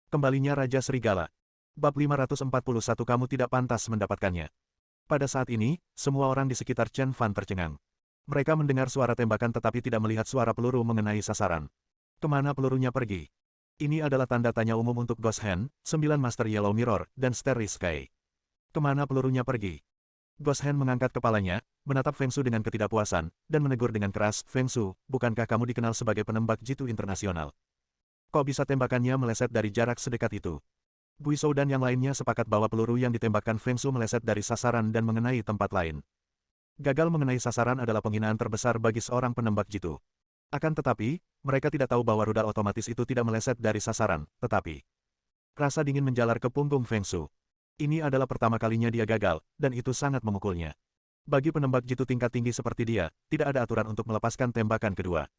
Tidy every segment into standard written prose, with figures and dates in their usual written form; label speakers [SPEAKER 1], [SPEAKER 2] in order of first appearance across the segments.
[SPEAKER 1] Kembalinya Raja Serigala. Bab 541 Kamu tidak pantas mendapatkannya. Pada saat ini, semua orang di sekitar Chen Fan tercengang. Mereka mendengar suara tembakan tetapi tidak melihat suara peluru mengenai sasaran. Kemana pelurunya pergi? Ini adalah tanda tanya umum untuk Ghost Hand, 9 Master Yellow Mirror, dan Starry Sky. Kemana pelurunya pergi? Ghost Hand mengangkat kepalanya, menatap Feng Shu dengan ketidakpuasan, dan menegur dengan keras, Feng Shu, bukankah kamu dikenal sebagai penembak jitu internasional? Kok bisa tembakannya meleset dari jarak sedekat itu? Bui Shou dan yang lainnya sepakat bahwa peluru yang ditembakkan Feng Shu meleset dari sasaran dan mengenai tempat lain. Gagal mengenai sasaran adalah penghinaan terbesar bagi seorang penembak jitu. Akan tetapi, mereka tidak tahu bahwa rudal otomatis itu tidak meleset dari sasaran, tetapi rasa dingin menjalar ke punggung Feng Shu. Ini adalah pertama kalinya dia gagal, dan itu sangat memukulnya. Bagi penembak jitu tingkat tinggi seperti dia, tidak ada aturan untuk melepaskan tembakan kedua.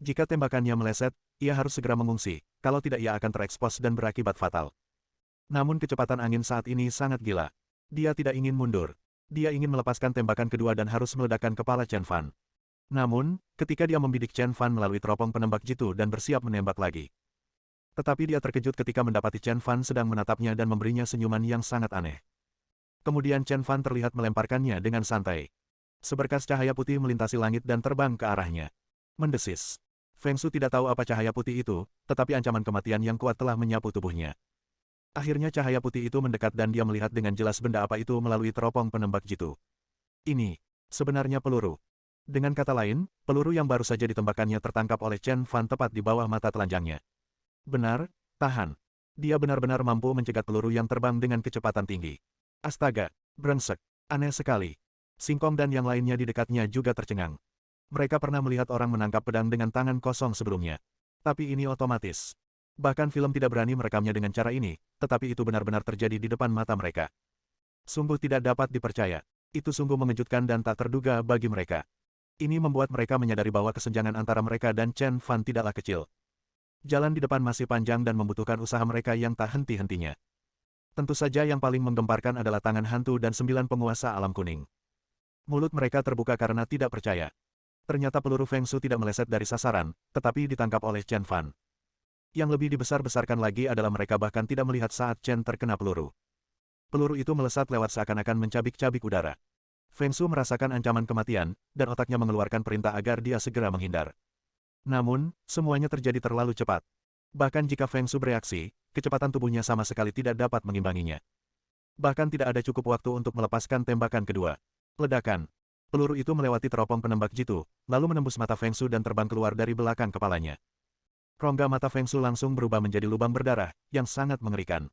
[SPEAKER 1] Jika tembakannya meleset, ia harus segera mengungsi, kalau tidak ia akan terekspos dan berakibat fatal. Namun kecepatan angin saat ini sangat gila. Dia tidak ingin mundur. Dia ingin melepaskan tembakan kedua dan harus meledakkan kepala Chen Fan. Namun, ketika dia membidik Chen Fan melalui teropong penembak jitu dan bersiap menembak lagi. Tetapi dia terkejut ketika mendapati Chen Fan sedang menatapnya dan memberinya senyuman yang sangat aneh. Kemudian Chen Fan terlihat melemparkannya dengan santai. Seberkas cahaya putih melintasi langit dan terbang ke arahnya. Mendesis. Feng Shu tidak tahu apa cahaya putih itu, tetapi ancaman kematian yang kuat telah menyapu tubuhnya. Akhirnya cahaya putih itu mendekat dan dia melihat dengan jelas benda apa itu melalui teropong penembak jitu. Ini, sebenarnya peluru. Dengan kata lain, peluru yang baru saja ditembakkannya tertangkap oleh Chen Fan tepat di bawah mata telanjangnya. Benar, tahan. Dia benar-benar mampu mencegat peluru yang terbang dengan kecepatan tinggi. Astaga, brengsek, aneh sekali. Singkong dan yang lainnya di dekatnya juga tercengang. Mereka pernah melihat orang menangkap pedang dengan tangan kosong sebelumnya. Tapi ini otomatis. Bahkan film tidak berani merekamnya dengan cara ini, tetapi itu benar-benar terjadi di depan mata mereka. Sungguh tidak dapat dipercaya. Itu sungguh mengejutkan dan tak terduga bagi mereka. Ini membuat mereka menyadari bahwa kesenjangan antara mereka dan Chen Fan tidaklah kecil. Jalan di depan masih panjang dan membutuhkan usaha mereka yang tak henti-hentinya. Tentu saja yang paling menggemparkan adalah tangan hantu dan 9 penguasa alam kuning. Mulut mereka terbuka karena tidak percaya. Ternyata peluru Feng Shu tidak meleset dari sasaran, tetapi ditangkap oleh Chen Fan. Yang lebih dibesar-besarkan lagi adalah mereka bahkan tidak melihat saat Chen terkena peluru. Peluru itu melesat lewat seakan-akan mencabik-cabik udara. Feng Shu merasakan ancaman kematian, dan otaknya mengeluarkan perintah agar dia segera menghindar. Namun, semuanya terjadi terlalu cepat. Bahkan jika Feng Shu bereaksi, kecepatan tubuhnya sama sekali tidak dapat mengimbanginya. Bahkan tidak ada cukup waktu untuk melepaskan tembakan kedua. Ledakan. Peluru itu melewati teropong penembak jitu, lalu menembus mata Feng Shu dan terbang keluar dari belakang kepalanya. Rongga mata Feng Shu langsung berubah menjadi lubang berdarah, yang sangat mengerikan.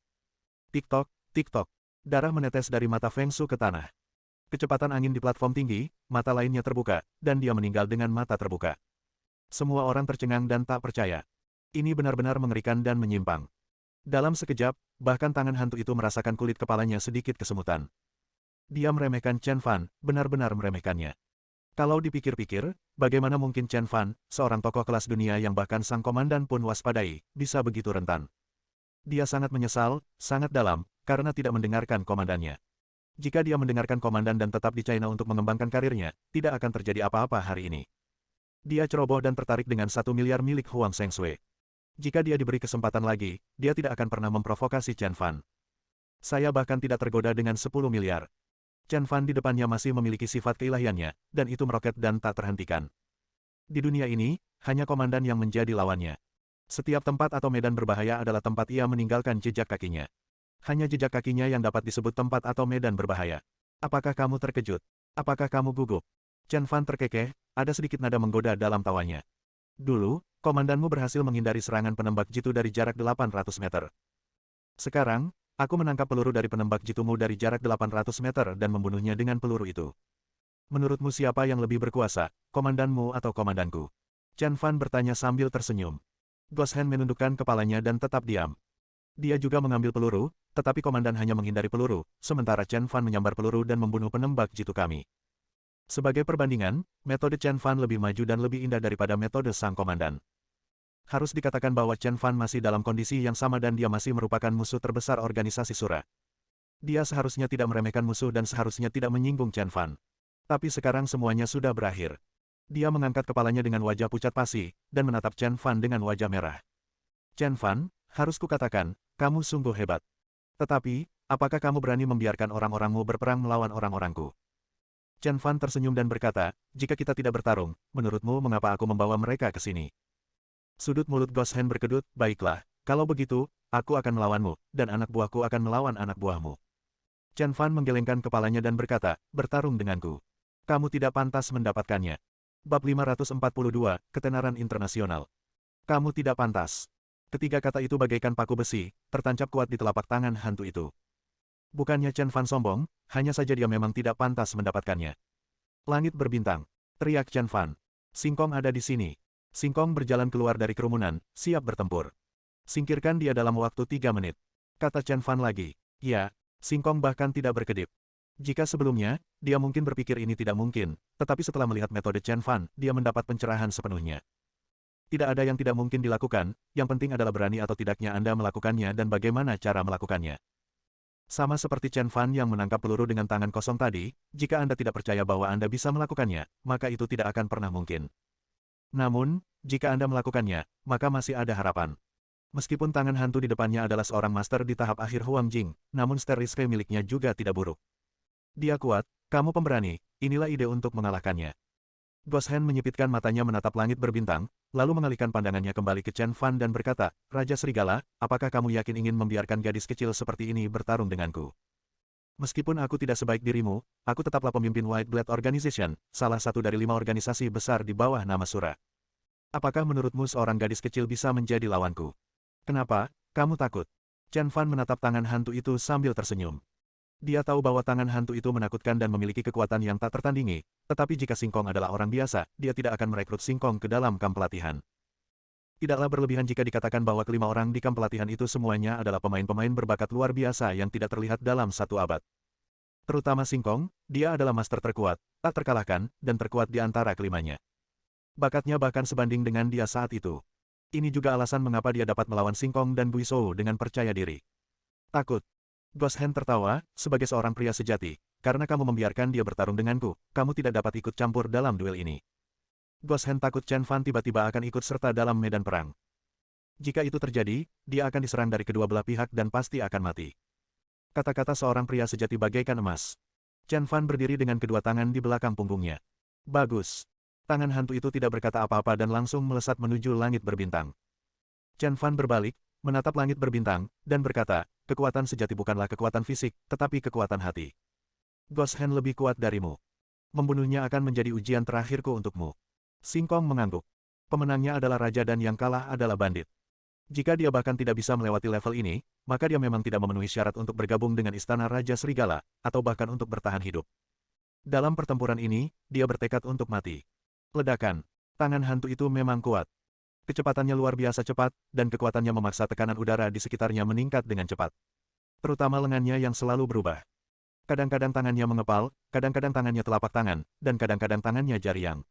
[SPEAKER 1] Tik-tok, tik-tok. Darah menetes dari mata Feng Shu ke tanah. Kecepatan angin di platform tinggi, mata lainnya terbuka, dan dia meninggal dengan mata terbuka. Semua orang tercengang dan tak percaya. Ini benar-benar mengerikan dan menyimpang. Dalam sekejap, bahkan tangan hantu itu merasakan kulit kepalanya sedikit kesemutan. Dia meremehkan Chen Fan, benar-benar meremehkannya. Kalau dipikir-pikir, bagaimana mungkin Chen Fan, seorang tokoh kelas dunia yang bahkan sang komandan pun waspadai, bisa begitu rentan. Dia sangat menyesal, sangat dalam, karena tidak mendengarkan komandannya. Jika dia mendengarkan komandan dan tetap di China untuk mengembangkan karirnya, tidak akan terjadi apa-apa hari ini. Dia ceroboh dan tertarik dengan 1 miliar milik Huang Shengshui. Jika dia diberi kesempatan lagi, dia tidak akan pernah memprovokasi Chen Fan. Saya bahkan tidak tergoda dengan 10 miliar. Chen Fan di depannya masih memiliki sifat keilahiannya, dan itu meroket dan tak terhentikan. Di dunia ini, hanya komandan yang menjadi lawannya. Setiap tempat atau medan berbahaya adalah tempat ia meninggalkan jejak kakinya. Hanya jejak kakinya yang dapat disebut tempat atau medan berbahaya. Apakah kamu terkejut? Apakah kamu gugup? Chen Fan terkekeh, ada sedikit nada menggoda dalam tawanya. Dulu, komandanmu berhasil menghindari serangan penembak jitu dari jarak 800 meter. Sekarang, aku menangkap peluru dari penembak jitumu dari jarak 800 meter dan membunuhnya dengan peluru itu. Menurutmu siapa yang lebih berkuasa, komandanmu atau komandanku? Chen Fan bertanya sambil tersenyum. Ghost Hand menundukkan kepalanya dan tetap diam. Dia juga mengambil peluru, tetapi komandan hanya menghindari peluru, sementara Chen Fan menyambar peluru dan membunuh penembak jitu kami. Sebagai perbandingan, metode Chen Fan lebih maju dan lebih indah daripada metode sang komandan. Harus dikatakan bahwa Chen Fan masih dalam kondisi yang sama dan dia masih merupakan musuh terbesar organisasi Sura. Dia seharusnya tidak meremehkan musuh dan seharusnya tidak menyinggung Chen Fan. Tapi sekarang semuanya sudah berakhir. Dia mengangkat kepalanya dengan wajah pucat pasi, dan menatap Chen Fan dengan wajah merah. Chen Fan, Harus kukatakan, kamu sungguh hebat. Tetapi, apakah kamu berani membiarkan orang-orangmu berperang melawan orang-orangku? Chen Fan tersenyum dan berkata, jika kita tidak bertarung, menurutmu mengapa aku membawa mereka ke sini? Sudut mulut Ghost Hand berkedut, baiklah, kalau begitu, aku akan melawanmu, dan anak buahku akan melawan anak buahmu. Chen Fan menggelengkan kepalanya dan berkata, bertarung denganku. Kamu tidak pantas mendapatkannya. Bab 542, Ketenaran Internasional. Kamu tidak pantas. Ketiga kata itu bagaikan paku besi, tertancap kuat di telapak tangan hantu itu. Bukannya Chen Fan sombong, hanya saja dia memang tidak pantas mendapatkannya. Langit berbintang. Teriak Chen Fan. Singkong ada di sini. Singkong berjalan keluar dari kerumunan, siap bertempur. Singkirkan dia dalam waktu 3 menit. Kata Chen Fan lagi. Ya, Singkong bahkan tidak berkedip. Jika sebelumnya, dia mungkin berpikir ini tidak mungkin, tetapi setelah melihat metode Chen Fan, dia mendapat pencerahan sepenuhnya. Tidak ada yang tidak mungkin dilakukan, yang penting adalah berani atau tidaknya Anda melakukannya dan bagaimana cara melakukannya. Sama seperti Chen Fan yang menangkap peluru dengan tangan kosong tadi, jika Anda tidak percaya bahwa Anda bisa melakukannya, maka itu tidak akan pernah mungkin. Namun, jika Anda melakukannya, maka masih ada harapan. Meskipun tangan hantu di depannya adalah seorang master di tahap akhir Huang Jing, namun steriliske miliknya juga tidak buruk. Dia kuat, kamu pemberani, inilah ide untuk mengalahkannya. Ghost Hand menyipitkan matanya menatap langit berbintang, lalu mengalihkan pandangannya kembali ke Chen Fan dan berkata, Raja Serigala, apakah kamu yakin ingin membiarkan gadis kecil seperti ini bertarung denganku? Meskipun aku tidak sebaik dirimu, aku tetaplah pemimpin White Blade Organization, salah satu dari 5 organisasi besar di bawah nama Sura. Apakah menurutmu seorang gadis kecil bisa menjadi lawanku? Kenapa, kamu takut? Chen Fan menatap tangan hantu itu sambil tersenyum. Dia tahu bahwa tangan hantu itu menakutkan dan memiliki kekuatan yang tak tertandingi, tetapi jika Singkong adalah orang biasa, dia tidak akan merekrut Singkong ke dalam kamp pelatihan. Tidaklah berlebihan jika dikatakan bahwa kelima orang di kamp pelatihan itu semuanya adalah pemain-pemain berbakat luar biasa yang tidak terlihat dalam 1 abad. Terutama Singkong, dia adalah master terkuat, tak terkalahkan, dan terkuat di antara kelimanya. Bakatnya bahkan sebanding dengan dia saat itu. Ini juga alasan mengapa dia dapat melawan Singkong dan Guizhou dengan percaya diri. Takut. Ghost Hand tertawa, sebagai seorang pria sejati, karena kamu membiarkan dia bertarung denganku, kamu tidak dapat ikut campur dalam duel ini. Ghost Hand takut Chen Fan tiba-tiba akan ikut serta dalam medan perang. Jika itu terjadi, dia akan diserang dari kedua belah pihak dan pasti akan mati. Kata-kata seorang pria sejati bagaikan emas. Chen Fan berdiri dengan kedua tangan di belakang punggungnya. Bagus. Tangan hantu itu tidak berkata apa-apa dan langsung melesat menuju langit berbintang. Chen Fan berbalik, menatap langit berbintang, dan berkata, kekuatan sejati bukanlah kekuatan fisik, tetapi kekuatan hati. Ghost Hand lebih kuat darimu. Membunuhnya akan menjadi ujian terakhirku untukmu. Singkong mengangguk. Pemenangnya adalah raja dan yang kalah adalah bandit. Jika dia bahkan tidak bisa melewati level ini, maka dia memang tidak memenuhi syarat untuk bergabung dengan Istana Raja Serigala, atau bahkan untuk bertahan hidup. Dalam pertempuran ini, dia bertekad untuk mati. Ledakan. Tangan hantu itu memang kuat. Kecepatannya luar biasa cepat, dan kekuatannya memaksa tekanan udara di sekitarnya meningkat dengan cepat. Terutama lengannya yang selalu berubah. Kadang-kadang tangannya mengepal, kadang-kadang tangannya telapak tangan, dan kadang-kadang tangannya jariang.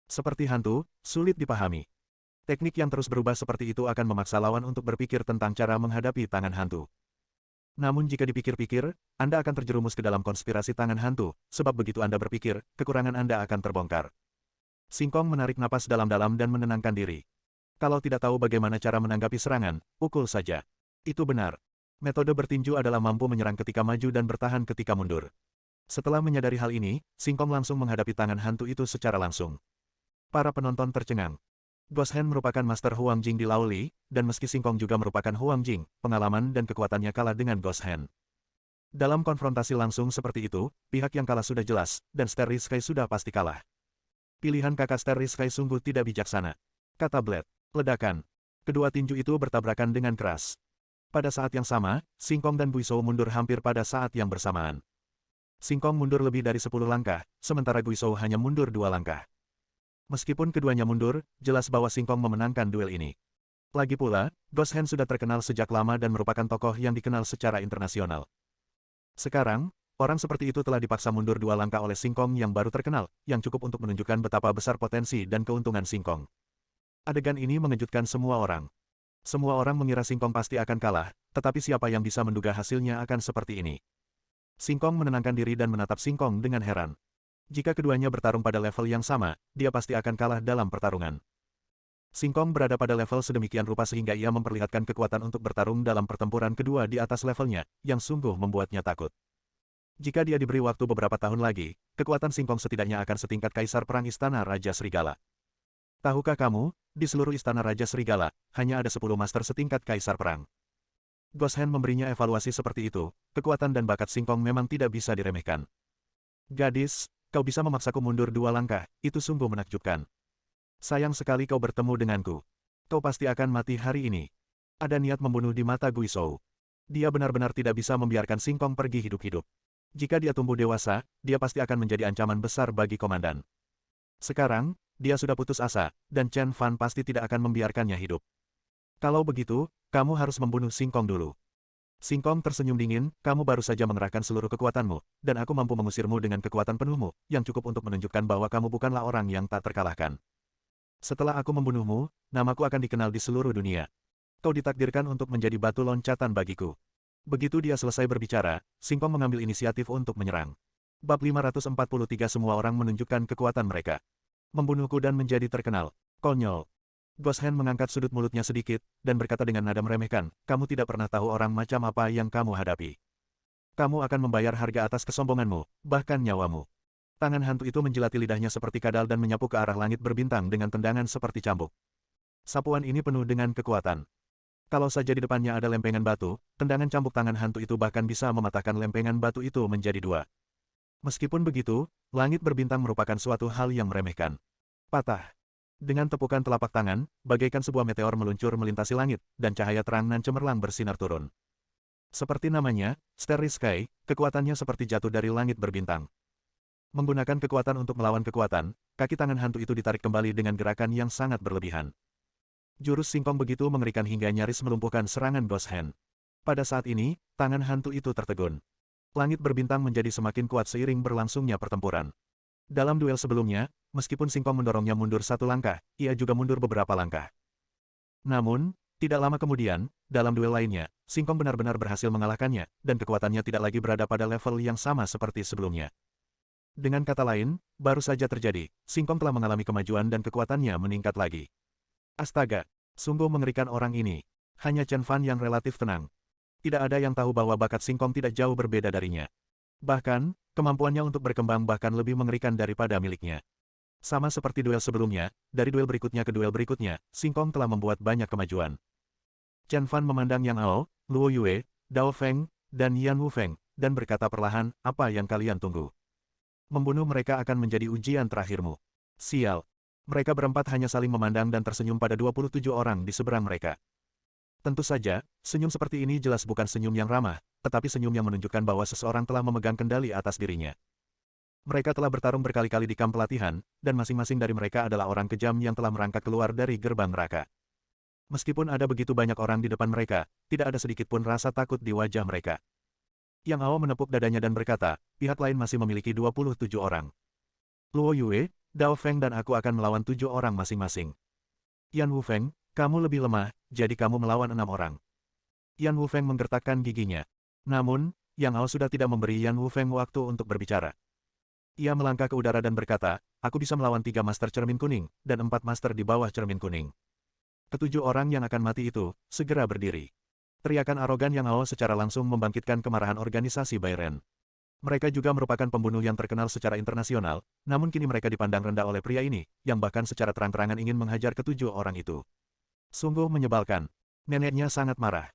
[SPEAKER 1] Seperti hantu, sulit dipahami. Teknik yang terus berubah seperti itu akan memaksa lawan untuk berpikir tentang cara menghadapi tangan hantu. Namun jika dipikir-pikir, Anda akan terjerumus ke dalam konspirasi tangan hantu, sebab begitu Anda berpikir, kekurangan Anda akan terbongkar. Singkong menarik napas dalam-dalam dan menenangkan diri. Kalau tidak tahu bagaimana cara menanggapi serangan, pukul saja. Itu benar. Metode bertinju adalah mampu menyerang ketika maju dan bertahan ketika mundur. Setelah menyadari hal ini, Singkong langsung menghadapi tangan hantu itu secara langsung. Para penonton tercengang. Ghost Hand merupakan master Huang Jing di Laoli, dan meski Singkong juga merupakan Huang Jing, pengalaman dan kekuatannya kalah dengan Ghost Hand. Dalam konfrontasi langsung seperti itu, pihak yang kalah sudah jelas, dan Sterling Sky sudah pasti kalah. Pilihan kakak Sterling Sky sungguh tidak bijaksana. Kata Blade. Ledakan. Kedua tinju itu bertabrakan dengan keras. Pada saat yang sama, Singkong dan Guizhou mundur hampir pada saat yang bersamaan. Singkong mundur lebih dari 10 langkah, sementara Guizhou hanya mundur 2 langkah. Meskipun keduanya mundur, jelas bahwa Singkong memenangkan duel ini. Lagi pula, Ghost Hand sudah terkenal sejak lama dan merupakan tokoh yang dikenal secara internasional. Sekarang, orang seperti itu telah dipaksa mundur 2 langkah oleh Singkong yang baru terkenal, yang cukup untuk menunjukkan betapa besar potensi dan keuntungan Singkong. Adegan ini mengejutkan semua orang. Semua orang mengira Singkong pasti akan kalah, tetapi siapa yang bisa menduga hasilnya akan seperti ini? Singkong menenangkan diri dan menatap Singkong dengan heran. Jika keduanya bertarung pada level yang sama, dia pasti akan kalah dalam pertarungan. Singkong berada pada level sedemikian rupa sehingga ia memperlihatkan kekuatan untuk bertarung dalam pertempuran kedua di atas levelnya, yang sungguh membuatnya takut. Jika dia diberi waktu beberapa tahun lagi, kekuatan Singkong setidaknya akan setingkat Kaisar Perang Istana Raja Serigala. Tahukah kamu, di seluruh Istana Raja Serigala, hanya ada 10 master setingkat Kaisar Perang. Goshen memberinya evaluasi seperti itu, kekuatan dan bakat Singkong memang tidak bisa diremehkan. Gadis, kau bisa memaksaku mundur 2 langkah, itu sungguh menakjubkan. Sayang sekali kau bertemu denganku. Kau pasti akan mati hari ini. Ada niat membunuh di mata Guizhou. Dia benar-benar tidak bisa membiarkan Singkong pergi hidup-hidup. Jika dia tumbuh dewasa, dia pasti akan menjadi ancaman besar bagi komandan. Sekarang, dia sudah putus asa, dan Chen Fan pasti tidak akan membiarkannya hidup. Kalau begitu, kamu harus membunuh Singkong dulu. Singkong tersenyum dingin, kamu baru saja mengerahkan seluruh kekuatanmu, dan aku mampu mengusirmu dengan kekuatan penuhmu, yang cukup untuk menunjukkan bahwa kamu bukanlah orang yang tak terkalahkan. Setelah aku membunuhmu, namaku akan dikenal di seluruh dunia. Kau ditakdirkan untuk menjadi batu loncatan bagiku. Begitu dia selesai berbicara, Singkong mengambil inisiatif untuk menyerang. Bab 543 semua orang menunjukkan kekuatan mereka. Membunuhku dan menjadi terkenal. Konyol. Goshen mengangkat sudut mulutnya sedikit, dan berkata dengan nada meremehkan, kamu tidak pernah tahu orang macam apa yang kamu hadapi. Kamu akan membayar harga atas kesombonganmu, bahkan nyawamu. Tangan hantu itu menjilati lidahnya seperti kadal dan menyapu ke arah langit berbintang dengan tendangan seperti cambuk. Sapuan ini penuh dengan kekuatan. Kalau saja di depannya ada lempengan batu, tendangan cambuk tangan hantu itu bahkan bisa mematahkan lempengan batu itu menjadi 2. Meskipun begitu, langit berbintang merupakan suatu hal yang meremehkan. Patah. Dengan tepukan telapak tangan, bagaikan sebuah meteor meluncur melintasi langit, dan cahaya terang nan cemerlang bersinar turun. Seperti namanya, Starry Sky, kekuatannya seperti jatuh dari langit berbintang. Menggunakan kekuatan untuk melawan kekuatan, kaki tangan hantu itu ditarik kembali dengan gerakan yang sangat berlebihan. Jurus Singkong begitu mengerikan hingga nyaris melumpuhkan serangan Goshen. Pada saat ini, tangan hantu itu tertegun. Langit berbintang menjadi semakin kuat seiring berlangsungnya pertempuran. Dalam duel sebelumnya, meskipun Singkong mendorongnya mundur 1 langkah, ia juga mundur beberapa langkah. Namun, tidak lama kemudian, dalam duel lainnya, Singkong benar-benar berhasil mengalahkannya, dan kekuatannya tidak lagi berada pada level yang sama seperti sebelumnya. Dengan kata lain, baru saja terjadi, Singkong telah mengalami kemajuan dan kekuatannya meningkat lagi. Astaga, sungguh mengerikan orang ini. Hanya Chen Fan yang relatif tenang. Tidak ada yang tahu bahwa bakat Singkong tidak jauh berbeda darinya. Bahkan, kemampuannya untuk berkembang bahkan lebih mengerikan daripada miliknya. Sama seperti duel sebelumnya, dari duel berikutnya ke duel berikutnya, Singkong telah membuat banyak kemajuan. Chen Fan memandang Yang Ao, Luo Yue, Dao Feng, dan Yan Wufeng, dan berkata perlahan, apa yang kalian tunggu? Membunuh mereka akan menjadi ujian terakhirmu. Sial. Mereka berempat hanya saling memandang dan tersenyum pada 27 orang di seberang mereka. Tentu saja, senyum seperti ini jelas bukan senyum yang ramah, tetapi senyum yang menunjukkan bahwa seseorang telah memegang kendali atas dirinya. Mereka telah bertarung berkali-kali di kamp pelatihan, dan masing-masing dari mereka adalah orang kejam yang telah merangkak keluar dari gerbang neraka. Meskipun ada begitu banyak orang di depan mereka, tidak ada sedikit pun rasa takut di wajah mereka. Yang Ao menepuk dadanya dan berkata, pihak lain masih memiliki 27 orang. Luo Yue, Dao Feng dan aku akan melawan 7 orang masing-masing. Yan Wufeng, kamu lebih lemah, jadi kamu melawan 6 orang. Yan Wufeng menggertakkan giginya. Namun, Yang Ao sudah tidak memberi Yan Wufeng waktu untuk berbicara. Ia melangkah ke udara dan berkata, aku bisa melawan 3 master cermin kuning, dan 4 master di bawah cermin kuning. Ketujuh orang yang akan mati itu, segera berdiri. Teriakan arogan Yang Ao secara langsung membangkitkan kemarahan organisasi Bairen. Mereka juga merupakan pembunuh yang terkenal secara internasional, namun kini mereka dipandang rendah oleh pria ini, yang bahkan secara terang-terangan ingin menghajar ketujuh orang itu. Sungguh menyebalkan. Neneknya sangat marah.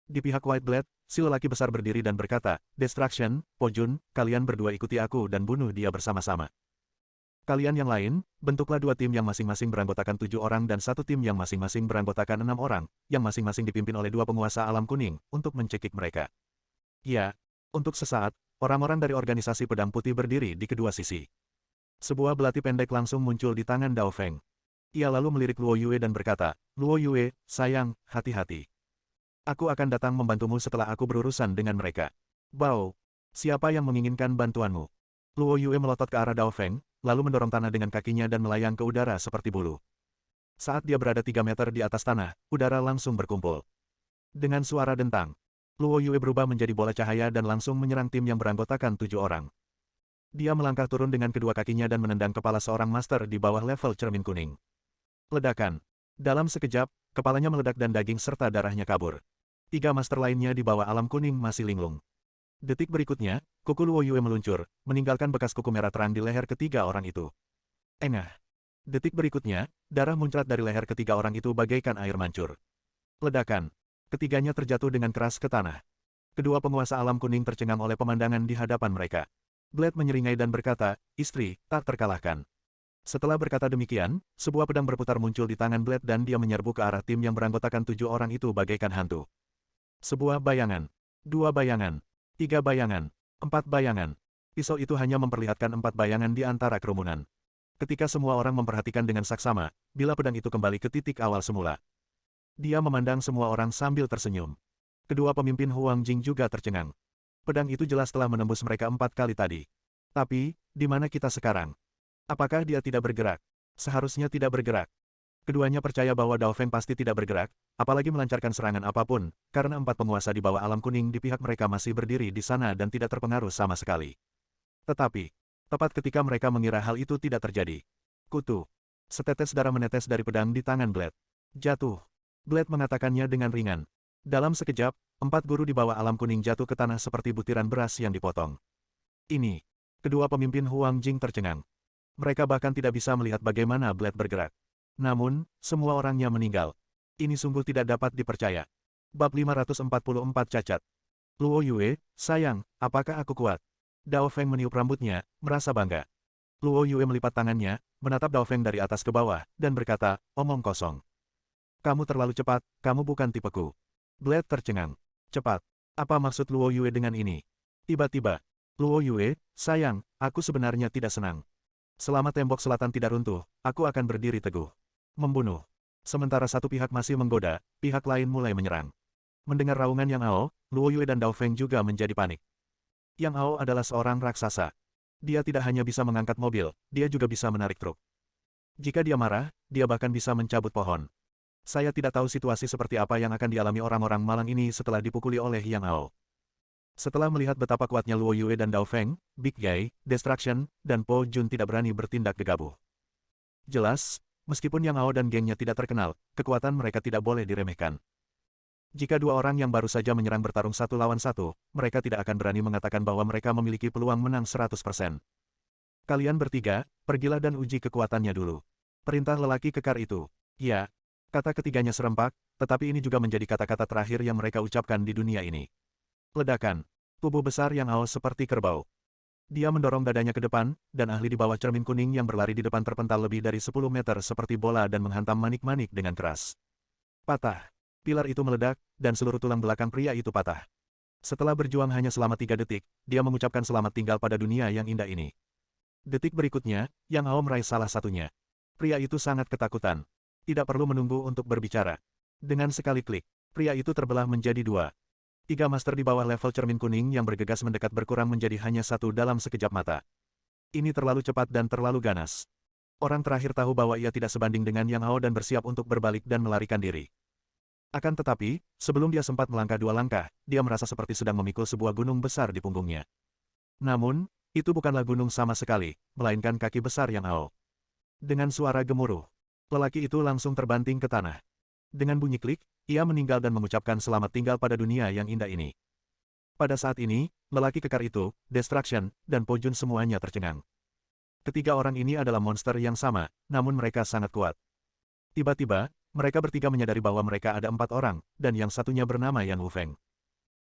[SPEAKER 1] Di pihak White Blade, si lelaki besar berdiri dan berkata, Destruction, Po Jun, kalian berdua ikuti aku dan bunuh dia bersama-sama. Kalian yang lain, bentuklah 2 tim yang masing-masing beranggotakan 7 orang dan 1 tim yang masing-masing beranggotakan 6 orang, yang masing-masing dipimpin oleh 2 penguasa alam kuning, untuk mencekik mereka. Ya, untuk sesaat, orang-orang dari organisasi pedang putih berdiri di kedua sisi. Sebuah belati pendek langsung muncul di tangan Dao Feng. Ia lalu melirik Luo Yue dan berkata, Luo Yue, sayang, hati-hati. Aku akan datang membantumu setelah aku berurusan dengan mereka. Bao, siapa yang menginginkan bantuanmu? Luo Yue melotot ke arah Dao Feng, lalu mendorong tanah dengan kakinya dan melayang ke udara seperti bulu. Saat dia berada 3 meter di atas tanah, udara langsung berkumpul. Dengan suara dentang, Luo Yue berubah menjadi bola cahaya dan langsung menyerang tim yang beranggotakan 7 orang. Dia melangkah turun dengan kedua kakinya dan menendang kepala seorang master di bawah level cermin kuning. Ledakan. Dalam sekejap, kepalanya meledak dan daging serta darahnya kabur. 3 master lainnya di bawah alam kuning masih linglung. Detik berikutnya, kuku Luo Yue meluncur, meninggalkan bekas kuku merah terang di leher ketiga orang itu. Engah. Detik berikutnya, darah muncrat dari leher ketiga orang itu bagaikan air mancur. Ledakan. Ketiganya terjatuh dengan keras ke tanah. Kedua penguasa alam kuning tercengang oleh pemandangan di hadapan mereka. Blade menyeringai dan berkata, "Istri, tak terkalahkan." Setelah berkata demikian, sebuah pedang berputar muncul di tangan Blade dan dia menyerbu ke arah tim yang beranggotakan 7 orang itu bagaikan hantu. Sebuah bayangan. 2 bayangan. 3 bayangan. 4 bayangan. Pisau itu hanya memperlihatkan 4 bayangan di antara kerumunan. Ketika semua orang memperhatikan dengan saksama, bila pedang itu kembali ke titik awal semula. Dia memandang semua orang sambil tersenyum. Kedua pemimpin Huang Jing juga tercengang. Pedang itu jelas telah menembus mereka 4 kali tadi. Tapi, di mana kita sekarang? Apakah dia tidak bergerak? Seharusnya tidak bergerak. Keduanya percaya bahwa Dao Feng pasti tidak bergerak, apalagi melancarkan serangan apapun, karena 4 penguasa di bawah alam kuning di pihak mereka masih berdiri di sana dan tidak terpengaruh sama sekali. Tetapi, tepat ketika mereka mengira hal itu tidak terjadi. Kutu. Setetes darah menetes dari pedang di tangan Blade. Jatuh. Blade mengatakannya dengan ringan. Dalam sekejap, 4 guru di bawah alam kuning jatuh ke tanah seperti butiran beras yang dipotong. Ini. Kedua pemimpin Huang Jing tercengang. Mereka bahkan tidak bisa melihat bagaimana Blade bergerak. Namun, semua orangnya meninggal. Ini sungguh tidak dapat dipercaya. Bab 544 cacat. Luo Yue, sayang, apakah aku kuat? Dao Feng meniup rambutnya, merasa bangga. Luo Yue melipat tangannya, menatap Dao Feng dari atas ke bawah, dan berkata, omong kosong. Kamu terlalu cepat, kamu bukan tipeku. Blade tercengang. Cepat. Apa maksud Luo Yue dengan ini? Tiba-tiba. Luo Yue, sayang, aku sebenarnya tidak senang. Selama tembok selatan tidak runtuh, aku akan berdiri teguh. Membunuh. Sementara satu pihak masih menggoda, pihak lain mulai menyerang. Mendengar raungan Yang Ao, Luo Yue dan Dao Feng juga menjadi panik. Yang Ao adalah seorang raksasa. Dia tidak hanya bisa mengangkat mobil, dia juga bisa menarik truk. Jika dia marah, dia bahkan bisa mencabut pohon. Saya tidak tahu situasi seperti apa yang akan dialami orang-orang malang ini setelah dipukuli oleh Yang Ao. Setelah melihat betapa kuatnya Luo Yue dan Dao Feng, Big Guy, Destruction, dan Po Jun tidak berani bertindak gegabah. Jelas, meskipun Yang Ao dan gengnya tidak terkenal, kekuatan mereka tidak boleh diremehkan. Jika dua orang yang baru saja menyerang bertarung 1 lawan 1, mereka tidak akan berani mengatakan bahwa mereka memiliki peluang menang 100%. Kalian bertiga, pergilah dan uji kekuatannya dulu. Perintah lelaki kekar itu. Ya, kata ketiganya serempak, tetapi ini juga menjadi kata-kata terakhir yang mereka ucapkan di dunia ini. Ledakan. Tubuh besar Yang Ao seperti kerbau. Dia mendorong dadanya ke depan, dan ahli di bawah cermin kuning yang berlari di depan terpental lebih dari 10 meter seperti bola dan menghantam manik-manik dengan keras. Patah. Pilar itu meledak, dan seluruh tulang belakang pria itu patah. Setelah berjuang hanya selama 3 detik, dia mengucapkan selamat tinggal pada dunia yang indah ini. Detik berikutnya, Yang Ao meraih salah satunya. Pria itu sangat ketakutan. Tidak perlu menunggu untuk berbicara. Dengan sekali klik, pria itu terbelah menjadi 2. 3 master di bawah level cermin kuning yang bergegas mendekat berkurang menjadi hanya 1 dalam sekejap mata. Ini terlalu cepat dan terlalu ganas. Orang terakhir tahu bahwa ia tidak sebanding dengan Yang Ao dan bersiap untuk berbalik dan melarikan diri. Akan tetapi, sebelum dia sempat melangkah 2 langkah, dia merasa seperti sedang memikul sebuah gunung besar di punggungnya. Namun, itu bukanlah gunung sama sekali, melainkan kaki besar Yang Ao. Dengan suara gemuruh, lelaki itu langsung terbanting ke tanah. Dengan bunyi klik, ia meninggal dan mengucapkan selamat tinggal pada dunia yang indah ini. Pada saat ini, lelaki kekar itu, Destruction, dan Po Jun semuanya tercengang. Ketiga orang ini adalah monster yang sama, namun mereka sangat kuat. Tiba-tiba, mereka bertiga menyadari bahwa mereka ada 4 orang, dan yang satunya bernama Yan Wufeng.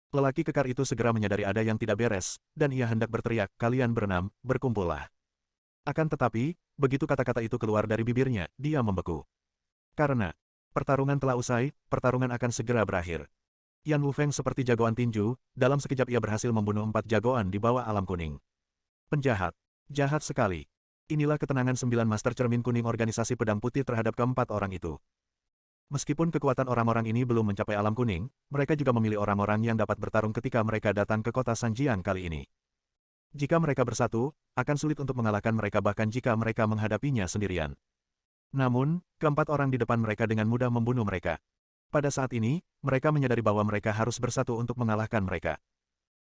[SPEAKER 1] Lelaki kekar itu segera menyadari ada yang tidak beres, dan ia hendak berteriak, kalian berenam, berkumpullah. Akan tetapi, begitu kata-kata itu keluar dari bibirnya, dia membeku. Karena pertarungan telah usai, pertarungan akan segera berakhir. Yan Wufeng seperti jagoan tinju, dalam sekejap ia berhasil membunuh 4 jagoan di bawah alam kuning. Penjahat. Jahat sekali. Inilah ketenangan 9 master cermin kuning organisasi pedang putih terhadap keempat orang itu. Meskipun kekuatan orang-orang ini belum mencapai alam kuning, mereka juga memilih orang-orang yang dapat bertarung ketika mereka datang ke kota Sanjian kali ini. Jika mereka bersatu, akan sulit untuk mengalahkan mereka bahkan jika mereka menghadapinya sendirian. Namun, keempat orang di depan mereka dengan mudah membunuh mereka. Pada saat ini, mereka menyadari bahwa mereka harus bersatu untuk mengalahkan mereka.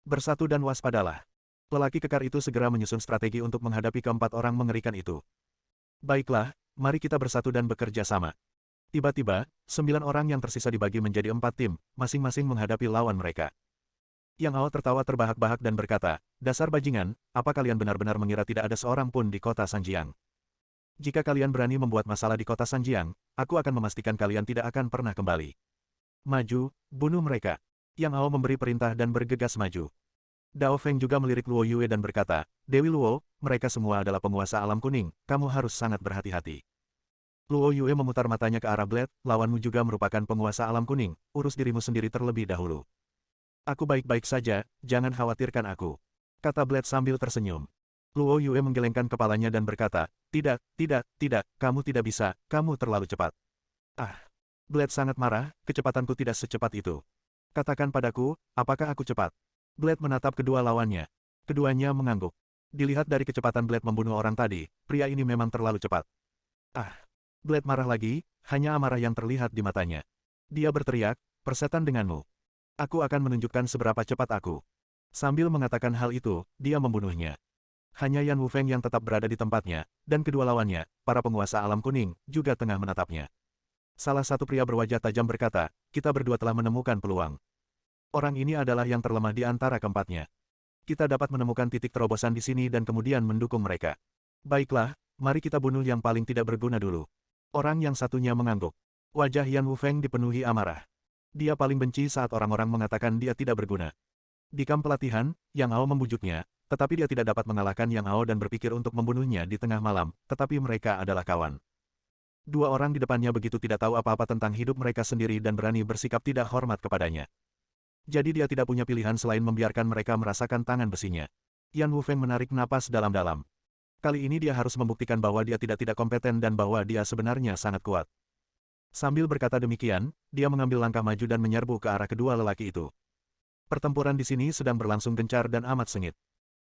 [SPEAKER 1] Bersatu dan waspadalah. Lelaki kekar itu segera menyusun strategi untuk menghadapi keempat orang mengerikan itu. Baiklah, mari kita bersatu dan bekerja sama. Tiba-tiba, 9 orang yang tersisa dibagi menjadi 4 tim, masing-masing menghadapi lawan mereka. Yang Ao tertawa terbahak-bahak dan berkata, "Dasar bajingan, apa kalian benar-benar mengira tidak ada seorang pun di kota Sanjiang? Jika kalian berani membuat masalah di kota Sanjiang, aku akan memastikan kalian tidak akan pernah kembali. Maju, bunuh mereka." Yang Ao memberi perintah dan bergegas maju. Dao Feng juga melirik Luo Yue dan berkata, "Dewi Luo, mereka semua adalah penguasa alam kuning, kamu harus sangat berhati-hati." Luo Yue memutar matanya ke arah Blade, "Lawanmu juga merupakan penguasa alam kuning, urus dirimu sendiri terlebih dahulu." "Aku baik-baik saja, jangan khawatirkan aku," kata Blade sambil tersenyum. Luo Yue menggelengkan kepalanya dan berkata, "Tidak, tidak, tidak, kamu tidak bisa, kamu terlalu cepat." "Ah." Blade sangat marah, "Kecepatanku tidak secepat itu. Katakan padaku, apakah aku cepat?" Blade menatap kedua lawannya. Keduanya mengangguk. Dilihat dari kecepatan Blade membunuh orang tadi, pria ini memang terlalu cepat. "Ah." Blade marah lagi, hanya amarah yang terlihat di matanya. Dia berteriak, "Persetan denganmu. Aku akan menunjukkan seberapa cepat aku." Sambil mengatakan hal itu, dia membunuhnya. Hanya Yan Wufeng yang tetap berada di tempatnya, dan kedua lawannya, para penguasa alam kuning, juga tengah menatapnya. Salah satu pria berwajah tajam berkata, "Kita berdua telah menemukan peluang. Orang ini adalah yang terlemah di antara keempatnya. Kita dapat menemukan titik terobosan di sini dan kemudian mendukung mereka. Baiklah, mari kita bunuh yang paling tidak berguna dulu." Orang yang satunya mengangguk. Wajah Yan Wufeng dipenuhi amarah. Dia paling benci saat orang-orang mengatakan dia tidak berguna. Di kamp pelatihan, Yang Ao membujuknya, tetapi dia tidak dapat mengalahkan Yang Ao dan berpikir untuk membunuhnya di tengah malam, tetapi mereka adalah kawan. Dua orang di depannya begitu tidak tahu apa-apa tentang hidup mereka sendiri dan berani bersikap tidak hormat kepadanya. Jadi dia tidak punya pilihan selain membiarkan mereka merasakan tangan besinya. Yan Wufeng menarik napas dalam-dalam. Kali ini dia harus membuktikan bahwa dia tidak kompeten dan bahwa dia sebenarnya sangat kuat. Sambil berkata demikian, dia mengambil langkah maju dan menyerbu ke arah kedua lelaki itu. Pertempuran di sini sedang berlangsung gencar dan amat sengit.